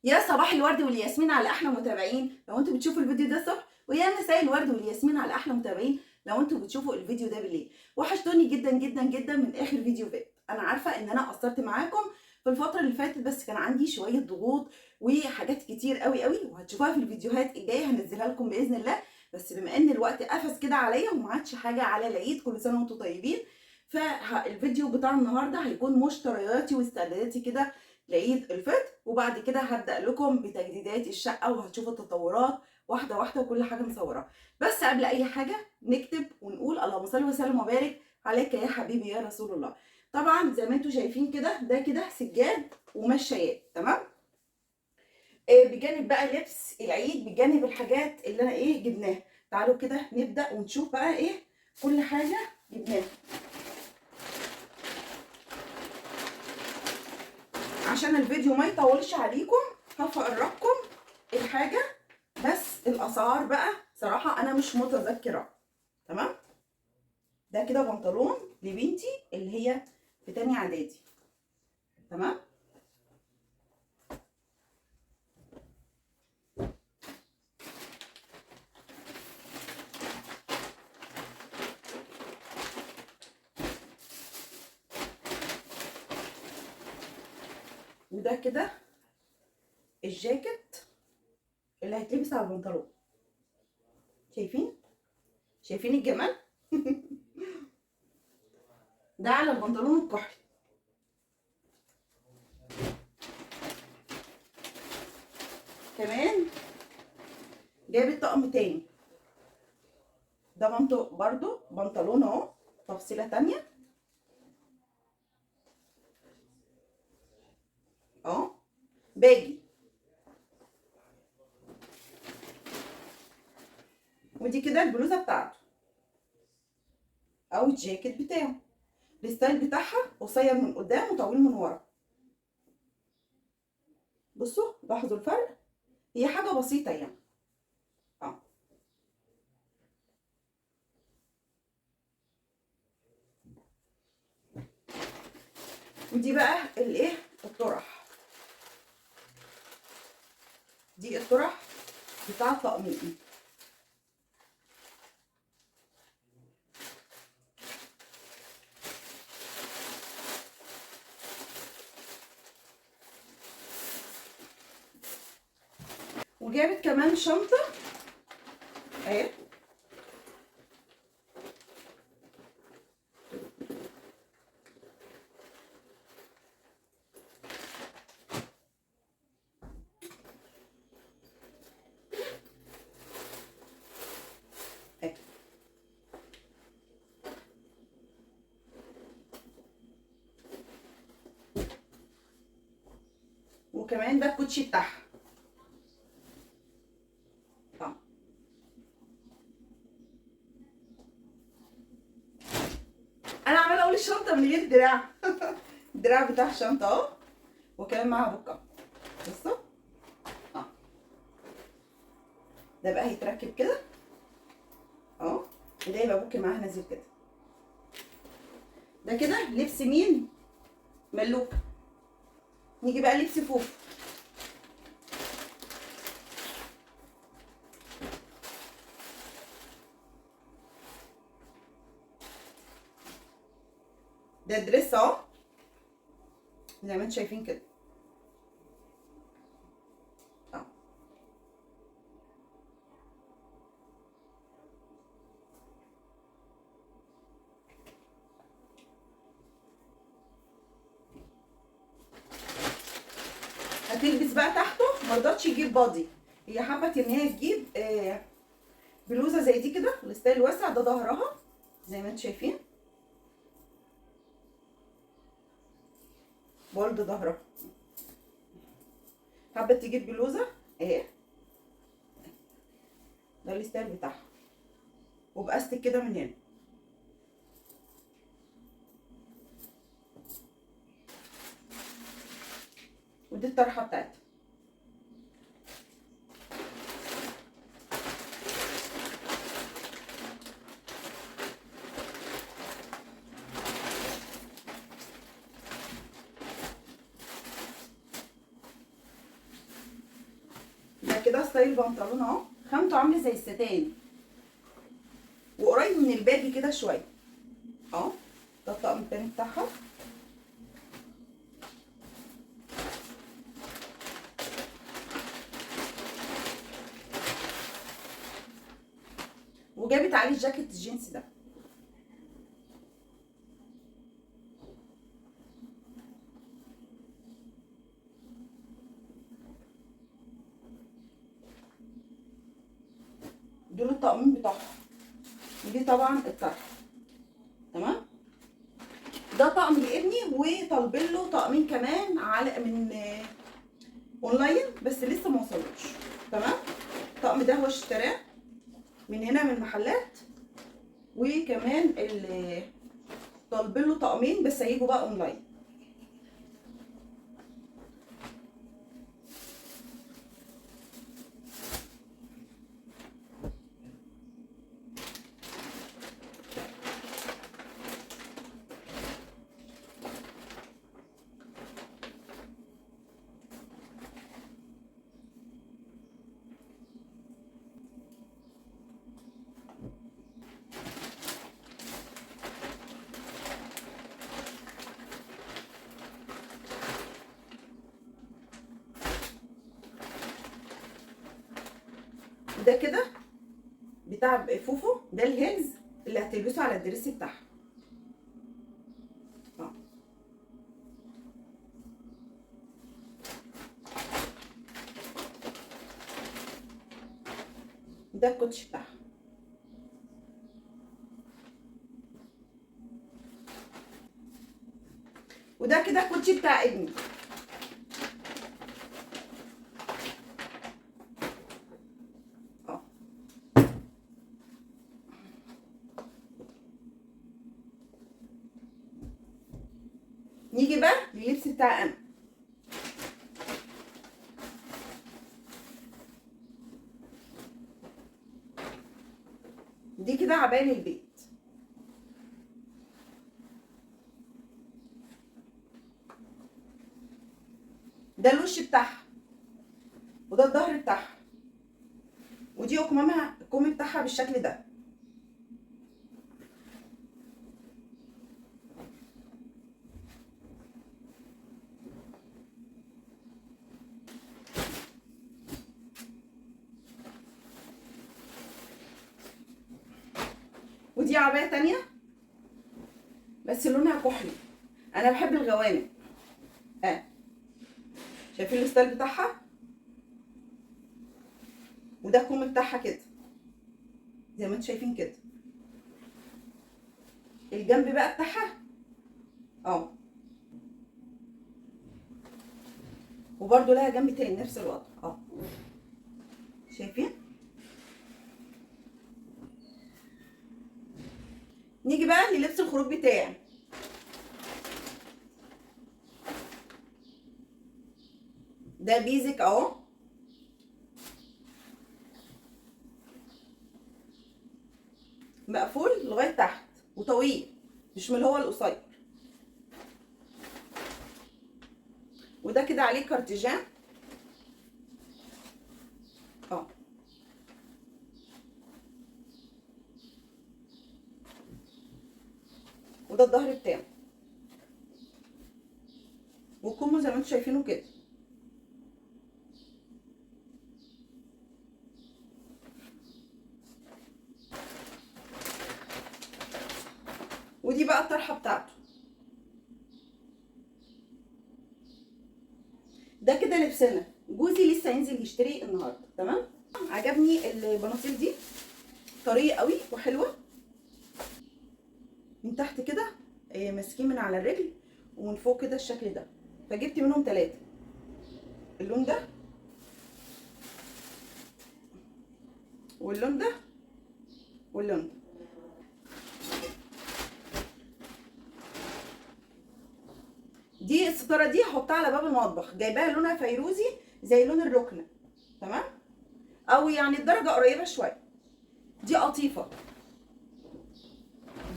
يا صباح الورد والياسمين على احلى متابعين لو انتوا بتشوفوا الفيديو ده الصبح، ويا مساء الورد والياسمين على احلى متابعين لو انتوا بتشوفوا الفيديو ده بالليل. وحشتوني جدا جدا جدا من اخر فيديو فات. انا عارفه ان انا قصرت معاكم في الفتره اللي فاتت، بس كان عندي شويه ضغوط وحاجات كتير قوي قوي، وهتشوفوها في الفيديوهات الجايه هنزلها لكم باذن الله. بس بما ان الوقت قفز كده عليا وما عادش حاجه على العيد، كل سنه وانتم طيبين، فالفيديو بتاع النهارده هيكون مشترياتي واستعداداتي كده لعيد الفطر، وبعد كده هبدأ لكم بتجديدات الشقة وهتشوفوا التطورات واحدة واحدة وكل حاجة مصورة. بس قبل أي حاجة نكتب ونقول اللهم صل وسلم وبارك عليك يا حبيبي يا رسول الله. طبعا زي ما انتم شايفين كده، ده كده سجاد ومشايات، تمام. بجانب بقى لبس العيد، بجانب الحاجات اللي انا جبناها. تعالوا كده نبدأ ونشوف بقى كل حاجة جبناها، عشان الفيديو ما يطولش عليكم هفرجكم الحاجه. بس الاسعار بقى صراحه انا مش متذكره، تمام. ده كده بنطلون لبنتي اللي هي في تاني اعدادي، تمام. وده كده الجاكيت اللي هيتلبس على البنطلون. شايفين الجمال. ده على البنطلون الكحلي. كمان جايب طقم تاني، ده برضو بنطلون اهو، تفصيله تانيه اهو، باجي. ودي كده البلوزه بتاعته او الجاكيت بتاعه. الستايل بتاعها قصير من قدام وطويل من ورا. بصوا لاحظوا الفرق، هي حاجه بسيطه يعني. اه ودي بقى الطرح. دي الطرح بتاع الطقمين. وجابت كمان شنطه اهي، اهي. وكمان ده الكوتشي بتاعها. اه انا عماله اقول الشنطه من غير دراع. الدراع بتاع الشنطه اهو، وكمان معاها بكه. بصوا اه، ده بقى هيتركب كده اهو، وده يبقى بوك معاها نازل كده. ده كده لبس مين؟ ملوك. نيجي بقى لبس فوف. ده دريس اهو، زي ما انتم شايفين كده اه. هتلبس بقى تحته، مرضتش يجيب بادي، هي حبت ان هي تجيب بلوزه زي دي كده، الستايل واسع. ده ظهرها زي ما انتم شايفين، برضه ظهرها. حبت تجيب بلوزه اهي، ده الستايل بتاعها، وبأستك كده من هنا. ودي الطرحه بتاعتها. ده كده ستايل بنطلون اهو، خامته عامله زي الستان وقريب من الباجي كده شويه اهو. ده الطقم التاني بتاعها. وجابت عليه جاكيت الجينز ده. دول الطقمين بتوعها. ودي طبعا الطرحه. تمام. ده طقم لابني وطالبين له طقمين كمان على من اونلاين بس لسه ما وصلوش. تمام. الطقم ده هو اشتراه من هنا من محلات، وكمان اللي طالبين له طقمين بس هيجوا بقى اونلاين. ده كده بتاع فوفو، ده الهيلز اللي هتلبسه على الدريس بتاعها. ده الكوتش بتاعها. وده كده الكوتشي بتاع ابني. نيجي بقى لللبس بتاع انا. دي كده عباية البيت. ده الوش بتاعها وده الظهر بتاعها، ودي اكمامها الكم بتاعها بالشكل ده. ودي عباية تانية بس لونها كحلي، انا بحب الغوامق. شايفين الستايل بتاعها؟ وده الكم بتاعها كده زي ما انتم شايفين كده. الجنب بقى بتاعها اهو، وبرده لها جنب تاني نفس الوضع اهو. شايفين؟ نيجي بقى للبس الخروج بتاعي. ده بيزك اهو، مقفول لغايه تحت وطويل، مش من اللي هو القصير. وده كده عليه كارتيجان اه. وده الظهر بتاعه، وكمه زي ما انتم شايفينه كده. ودي بقى الطرحه بتاعته. ده كده لبسنا. جوزي لسه هينزل يشتري النهارده. تمام. عجبني البناطيل دي، طريه قوي وحلوه من تحت كده، ماسكين من على الرجل ومن فوق كده الشكل ده. فجبت منهم 3، اللون ده واللون ده واللون ده. دي الستاره دي هحطها على باب المطبخ، جايباها لونها فيروزي زي لون الركنه. تمام. او يعني الدرجه قريبه شويه. دي قطيفه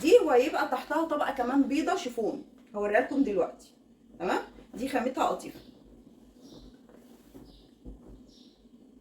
دي، وهيبقى تحتها طبقه كمان بيضه شيفون، هوريها لكم دلوقتي. تمام. دي خامتها قطيفه.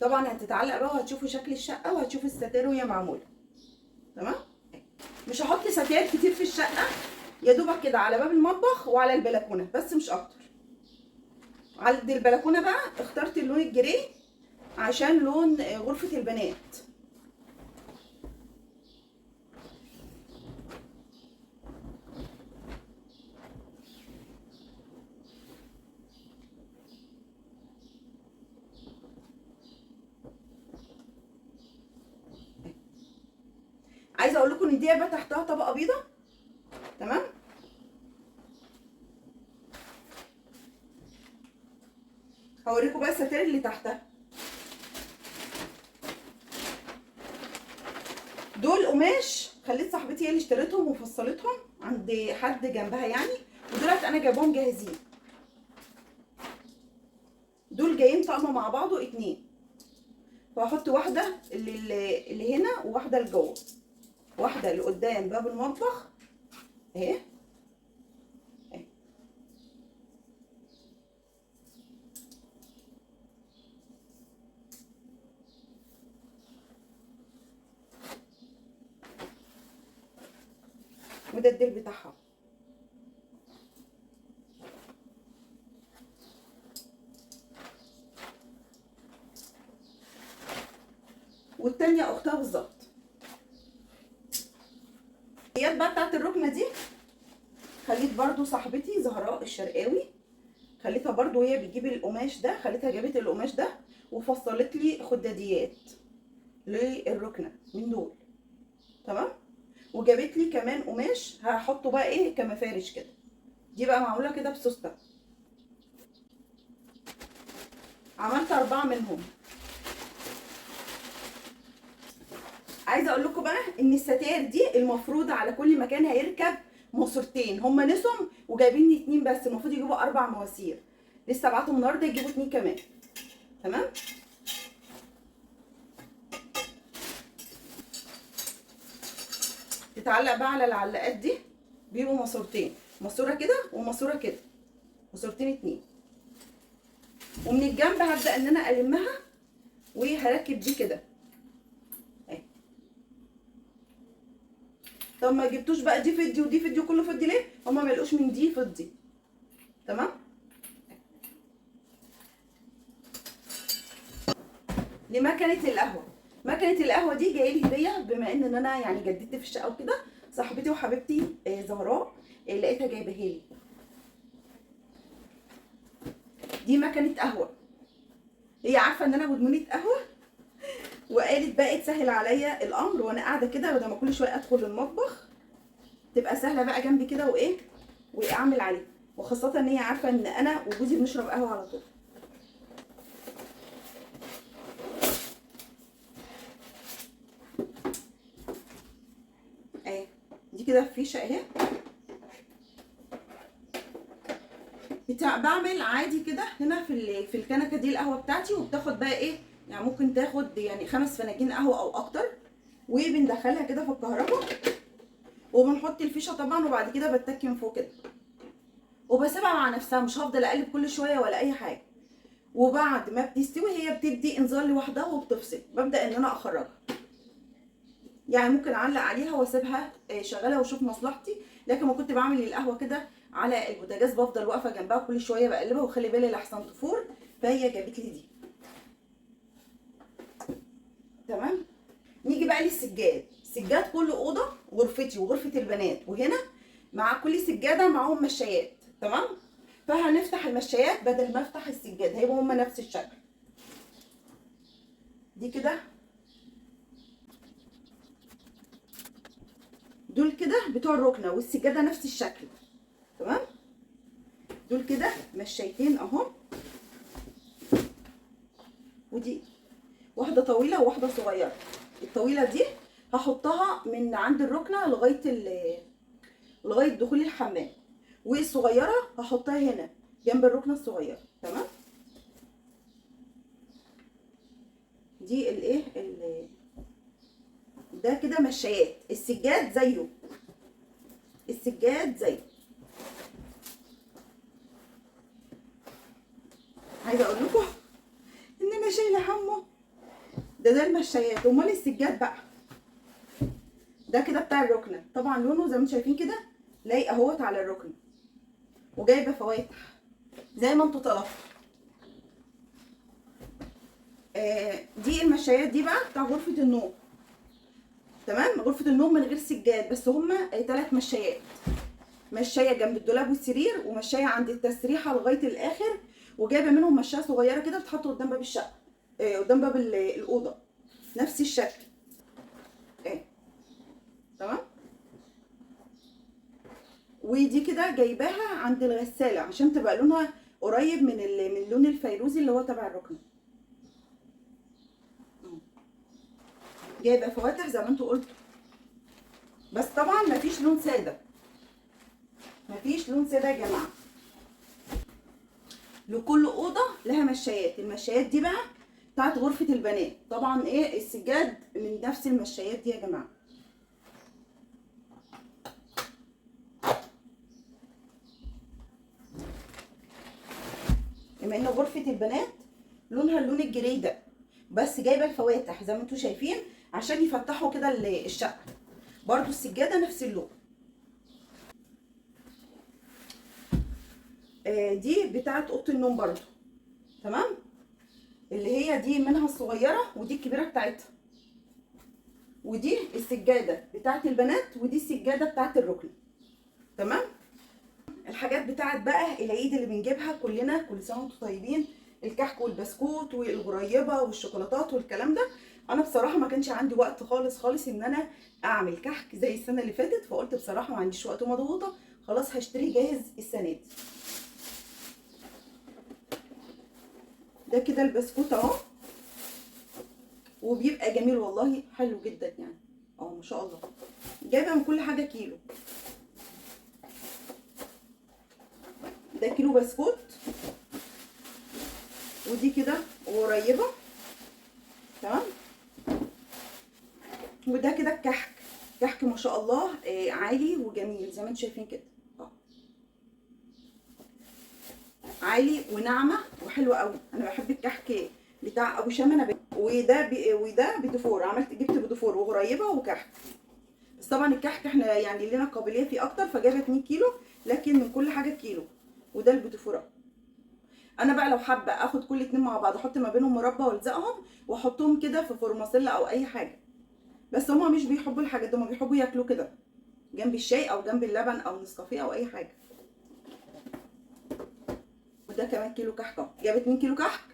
طبعا هتتعلق بقى وهتشوفوا شكل الشقه وهتشوفوا الستاير وهي معموله. تمام. مش هحط ستاير كتير في الشقه، يا دوبك كده على باب المطبخ وعلى البلكونه بس مش اكتر. على البلكونه بقى اخترت اللون الجري عشان لون غرفه البنات. عايزه اقول لكم ان دي بقى تحتها طبقه بيضه. تمام. هوريكم بقى الستاير اللي تحتها. دول قماش خليت صاحبتي هي اللي اشتريتهم وفصلتهم عند حد جنبها يعني، ودولت انا جايباهم جاهزين. دول جايين طقم مع بعضه اتنين، فهحط واحده اللي هنا وواحده لجوه، واحده اللي قدام باب المطبخ اهي. وده الديل بتاعها. والتانية اختها بالظبط. هي بقى بتاعت الركنه دي خليت برضو صاحبتي زهراء الشرقاوي، خليتها برضو هي بتجيب القماش ده، خليتها جابت القماش ده وفصلت لي خداديات للركنه من دول. تمام. وجابت لي كمان قماش هحطه بقى ايه كمفارش كده. دي بقى معموله كده بسوسته، عملت 4 منهم. عايزه اقول لكم بقى ان الستاير دي المفروض على كل مكان هيركب ماسورتين، هما نسم وجايبين لي 2 بس، المفروض يجيبوا 4 مواسير. لسه بعتهم النهارده يجيبوا 2 كمان. تمام. تتعلق بقى على العلاقات دي، بيبقوا ماسورتين، ماسوره كده وماسوره كده، ماسورتين 2. ومن الجنب هبدا ان انا المها وهركب دي كده اهي. طب ما جبتوش بقى دي فضي ودي فضي وكله فضي ليه؟ هما ما يلقوش من دي فضي. تمام. لمكنه القهوه. مكنه القهوه دي جايه لي هديه، بما ان انا يعني جددت في الشقه وكده، صاحبتي وحبيبتي زهراء لقيتها جايباها لي. دي مكنه قهوه، هي عارفه ان انا مدمنه قهوه، وقالت بقى تسهل عليا الامر وانا قاعده كده، بدل ما كل شويه ادخل المطبخ تبقى سهله بقى جنبي كده وايه واعمل عليه. وخاصه ان هي عارفه ان انا وجوزي بنشرب قهوه على طول. اهي دي كده فيشه اهي. بعمل عادي كده هنا في الكنكه دي القهوه بتاعتي، وبتاخد بقى ايه يعني، ممكن تاخد يعني 5 فناجين قهوه او اكتر، وبندخلها كده في الكهرباء وبنحط الفيشه طبعا، وبعد كده بتكي من فوق كده وبسيبها مع نفسها، مش هفضل اقلب كل شويه ولا اي حاجه. وبعد ما بتستوي هي بتدي انذار لوحدها وبتفصل، ببدا ان انا اخرجها. يعني ممكن اعلق عليها واسيبها شغاله واشوف مصلحتي، لكن ما كنت بعمل القهوه كده على البوتاجاز بفضل واقفه جنبها كل شويه بقلبها وخلي بالي لحسن تفور، فهي جابت لي دي. تمام. نيجي بقى للسجاد. سجاد كل اوضه، غرفتي وغرفه البنات وهنا مع كل سجاده معاهم مشايات. تمام. فهنفتح المشايات بدل ما افتح السجاد، هيبقوا هما نفس الشكل. دي كده، دول كده بتوع الركنه والسجاده نفس الشكل. تمام. دول كده مشايتين اهو، ودي واحده طويله وواحده صغيره. الطويله دي هحطها من عند الركنه لغايه دخول الحمام، والصغيره هحطها هنا جنب الركنه الصغيره. تمام. دي ده كده مشايات. السجاد زيه، السجاد زيه. عايزه اقول لكم ان انا شايله همه ده المشايات. امال السجاد بقى ده كده بتاع الركنه، طبعا لونه زي ما انتم شايفين كده لايق اهوت على الركنه، وجايبه فواتح زي ما انتم طلبتوا. دي المشايات دي بقى بتاع غرفه النوم. تمام، غرفه النوم من غير سجاد، بس هما 3 مشايات. مشايه جنب الدولاب والسرير، ومشايه عند التسريحه لغايه الاخر، وجايبه منهم مشايه صغيره كده بتتحط قدام باب الشقه، قدام باب الاوضه، نفس الشكل. تمام. ودي كده جايباها عند الغساله عشان تبقى لونها قريب من اللون الفيروزي اللي هو تبع الركنه. جايبه فواتح زي ما انتوا قلتوا، بس طبعا مفيش لون ساده، مفيش لون ساده يا جماعه. لكل اوضه لها مشايات. المشايات دي بقى بتاعت غرفه البنات. طبعا السجاد من نفس المشايات دي يا جماعه. بما ان غرفه البنات لونها اللون الجري ده، بس جايبه الفواتح زي ما انتم شايفين عشان يفتحوا كده الشقه. برضو السجاده نفس اللون. دي بتاعت اوضه النوم برضو. تمام، اللي هي دي منها الصغيره ودي الكبيره بتاعتها. ودي السجاده بتاعت البنات، ودي السجاده بتاعت الركن. تمام. الحاجات بتاعت بقى العيد اللي بنجيبها كلنا كل سنه وانتم طيبين، الكحك والبسكوت والغريبه والشوكولاتات والكلام ده. انا بصراحه ما كانش عندي وقت خالص خالص ان انا اعمل كحك زي السنه اللي فاتت، فقلت بصراحه ما عنديش وقت ومضغوطه، خلاص هشتري جاهز السنه دي. ده كده البسكوت اهو، وبيبقى جميل والله، حلو جدا يعني. ما شاء الله. جايبه من كل حاجه كيلو. ده كيلو بسكوت، ودي كده قريبه. تمام. وده كده الكحك، كحك ما شاء الله عالي وجميل زي ما انتم شايفين كده. عالي وناعمه وحلوه قوي. انا بحب الكحك بتاع ابو شامه. وده بدفور، جبت بدفور وغريبه وكحك. بس طبعا الكحك احنا يعني لنا قابليه فيه اكتر، فجايبه 2 كيلو، لكن من كل حاجه كيلو. وده البدفور. انا بقى لو حابه اخد كل 2 مع بعض، احط ما بينهم مربى والزقهم واحطهم كده في فورماسيلا او اي حاجه. بس هما مش بيحبوا الحاجات دي، هما بيحبوا ياكلوا كده جنب الشاي او جنب اللبن او نسكافيه او اي حاجه. وده كمان كيلو كحك اهو. جابت 2 كيلو كحك،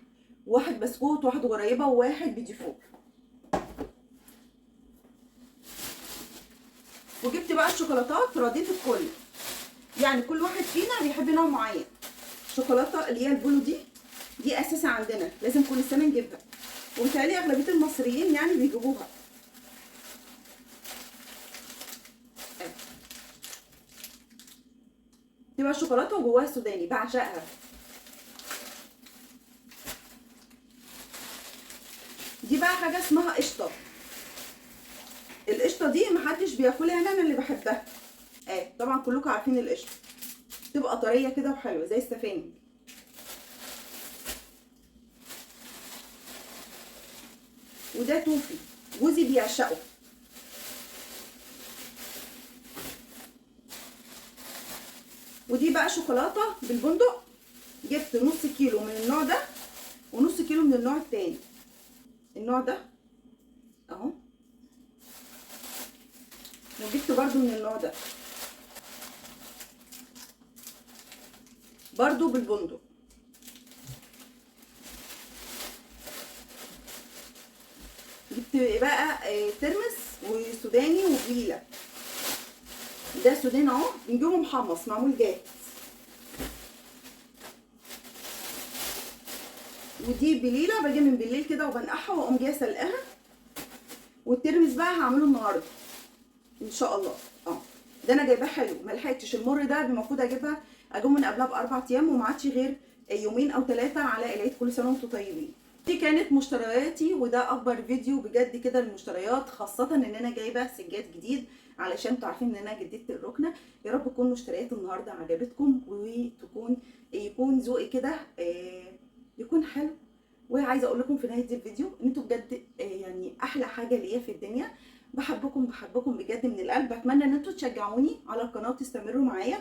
واحد بسكوت واحد غريبه وواحد بديفور. وجبت بقى الشوكولاتات رضيت الكل، يعني كل واحد فينا بيحب نوع معين. الشوكولاته اللي هي البولو دي اساسا عندنا لازم كل سنه نجيبها، وبالتالي اغلبيه المصريين يعني بيجيبوها. دي بقى شوكولاته وجواها سوداني، بعشقها. دي بقى حاجه اسمها قشطه. القشطه دي محدش بياكلها، انا اللي بحبها. طبعا كلكم عارفين القشطه، تبقى طريه كده وحلوه زي السفانج. وده توفي، جوزي بيعشقه. ودي بقى شوكولاته بالبندق، جبت نص كيلو من النوع ده ونص كيلو من النوع التاني. النوع ده اهو، وجبت برضو من النوع ده برضو بالبندق. جبت بقى ترمس وسوداني وبليله. ده سوداني اهو، بنجيبه محمص معمول جاهز. ودي بليله باجي من بالليل كده وبنقعها واقوم جايه سلقاها. والترمس بقى هعمله النهارده ان شاء الله. ده انا جايباه حلو، ما لحقتش المر ده، المفروض اجيبها اجيبه من قبلها ب4 ايام، وما عادش غير يومين او 3 على العيد. كل سنه وانتم طيبين. دي كانت مشترياتي، وده اكبر فيديو بجد كده المشتريات، خاصه ان انا جايبه سجاد جديد علشان انتوا عارفين ان انا جددت الركنه. يا رب تكون مشتريات النهارده عجبتكم، وتكون يكون ذوقي كده يكون حلو وعايزه اقول لكم في نهايه الفيديو ان انتوا بجد يعني احلى حاجه ليا في الدنيا. بحبكم بحبكم بجد من القلب. بتمنى ان انتوا تشجعوني على القناه وتستمروا معايا،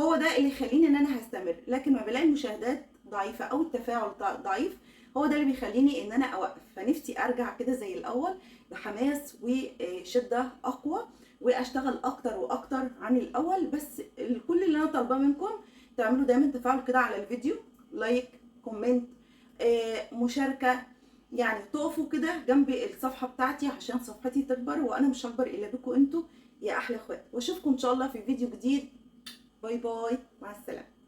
هو ده اللي يخليني ان انا هستمر. لكن ما بلاقي المشاهدات ضعيفه او التفاعل ضعيف، هو ده اللي بيخليني ان انا اوقف. فنفسي ارجع كده زي الاول بحماس وشده اقوى، واشتغل اكتر واكتر عن الاول. بس كل اللي انا طالباه منكم تعملوا دايما تفاعل كده على الفيديو، لايك، كومنت، مشاركه، يعني تقفوا كده جنب الصفحه بتاعتي عشان صفحتي تكبر، وانا مش هكبر الا بكم انتوا يا احلى اخوات. واشوفكم ان شاء الله في فيديو جديد. باي باي، مع السلامه.